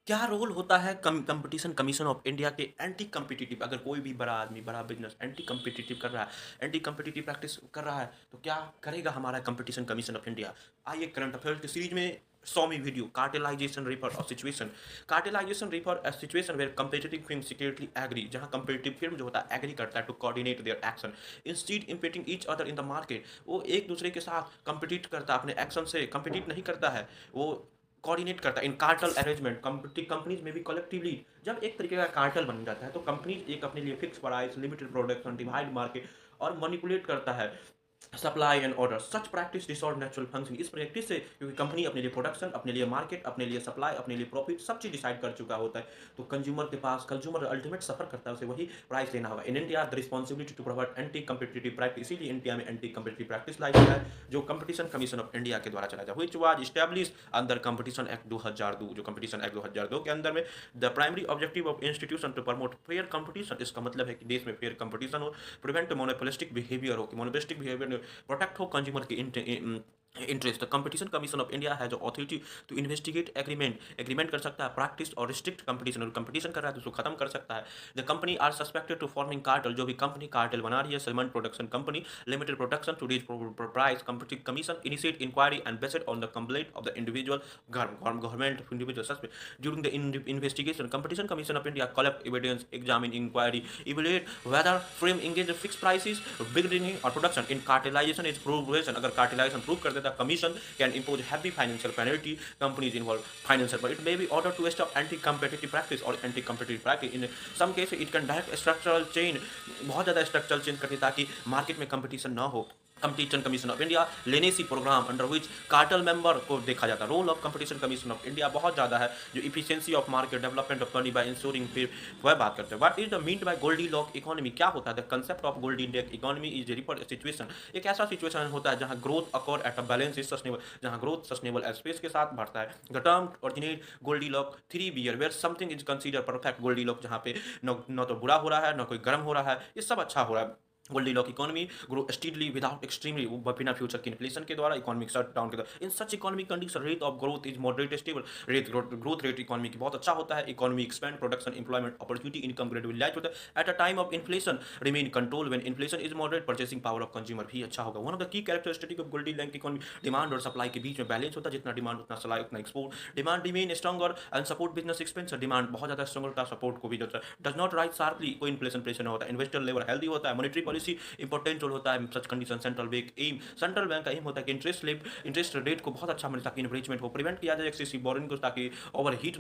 क्या रोल होता है कंपटीशन कमीशन ऑफ इंडिया के एंटी कम्पिटिटिव? अगर कोई भी बड़ा आदमी, बड़ा बिजनेस एंटी कम्पिटिटिव कर रहा है, एंटी कम्पिटिटिव प्रैक्टिस कर रहा है, तो क्या करेगा हमारा कंपटीशन कमीशन ऑफ इंडिया? आइए करंट अफेयर्स की सीरीज में 100वीं वीडियो, कार्टेलाइजेशन रिफर और situation. Cartelization refer a situation where competitive film secretly agree, जहां कंपीटिटिव फिल्म जो होता है एग्री करता है to coordinate their action instead impeding each other in the market. वो एक दूसरे के साथ कंपीट करता है, अपने एक्शन से कंपीट नहीं करता है, वो कोऑर्डिनेट करता है इन कार्टल अरेंजमेंट। कंपनीज में भी कलेक्टिवली जब एक तरीके का कार्टल बन जाता है, तो कंपनी एक अपने लिए fix price, limited production, divide market और मैनिपुलेट करता है supply and order. Such practice disorder natural function. इस प्रैक्टिस से, क्योंकि कंपनी अपने लिए प्रोडक्शन, अपने लिए मार्केट, अपने लिए सप्लाई, अपने लिए प्रॉफिट, सब चीज डिसाइड कर चुका होता है, तो कंज्यूमर के पास, कंज्यूमर अल्टीमेट सफर करता है, उसे वही प्राइस लेना होगा। In India the responsibility to provide anti competitive practice, इसीलिए इंडिया में एंटी कम्पिटिटिव प्रैक्टिस लाई गया है, जो कंपटीशन कमीशन ऑफ इंडिया के द्वारा चला जाए, which was establish under competition act 2002। जो कंपटीशन एक्ट 2002 के अंदर में the primary objective of institution to promote fair competition, इसका मतलब है कि देश में फेयर कंपटीशन हो, प्रिवेंट मोनोपोलिस्टिक बिहेवियर हो, कि मोनोपोलिस्टिक बिहेवियर प्रोटेक्ट हो कंज्यूमर की interest. The competition commission of India है जो अथॉरिटी टू इन्वेस्टिगेट एग्रीमेंट कर सकता है, प्रैक्टिस और रिस्ट्रिक्ट कंपटीशन, और कंपटीशन कर रहा है तो उसको खत्म कर सकता है। The company are suspected to forming cartel, जो भी कंपनी कार्टेल बना रही है, cement production company limited production to reach price, competition commission initiate inquiry and based on the complaint of the individual government individual suspect during the investigation. Competition commission of India collect evidence, examine inquiry, evaluate whether firm engage in fixed prices, bidding or production. In cartelization is provision, अगर cartelization prove कर देता, commission can impose heavy financial penalty companies involved financial, but it may be ordered to stop anti-competitive practice or anti-competitive practice. In some cases it can direct structural change, बहुत ज़्यादा structural change करती, ताकि market में competition ना हो। Competition commission of India leniency program under which cartel member को देखा जाता है। Role of competition commission of India बहुत ज़्यादा है, जो efficiency of market development of money by insuring, फिर वह बात करते हैं। What is the mean by Goldy lock economy? क्या होता है? The concept of Goldy lock economy is refer situation, एक ऐसा सिचुएशन होता है जहां growth occur at a balance is sustainable, जहां ग्रोथ सस्टेनेबल स्पेस के साथ बढ़ता है। The term originate Goldilock three bear where something is consider perfect. Goldilock जहां पे न तो बुरा हो रहा है, न कोई गर्म हो रहा है, ये सब अच्छा हो रहा है। Goldy lock economy grow steadily without extremely, बिना फ्यूचर के इन्फ्लेशन के द्वारा, इकोनॉमिक शट डाउन के द्वारा। In such economic condition rate of growth is moderate stable, rate growth rate economy की बहुत अच्छा होता है। Economy expand, production, employment opportunity, income gradually light होता है। At a time of inflation remain control, when inflation is moderate, purchasing power of consumer भी अच्छा होगा। One of the key characteristic of Goldy lock economy, demand और supply के बीच में balance होता है, जितना डिमांड उतना सप्लाई उतना export. Demand remain stronger and support business expansion, demand बहुत ज्यादा स्ट्रॉन्ग होता है, सपोर्ट को भी देता है। डज नॉट राइज शार्पली, कोई इन्फ्लेशन प्रेशर नहीं होता। इन्वेस्टर लेवल हेल्दी होता है। मॉनेटरी पॉलिसी इंपॉर्टेंट रोल होता है सच कंडीशन। सेंट्रल बैंक का एम होता है कि इंटरेस्ट रेट को बहुत अच्छा मिले, ताकि इन्वेस्टमेंट को प्रिवेंट किया जाए, एक्सेसिव बोरिंग को, ताकि ओवर हीट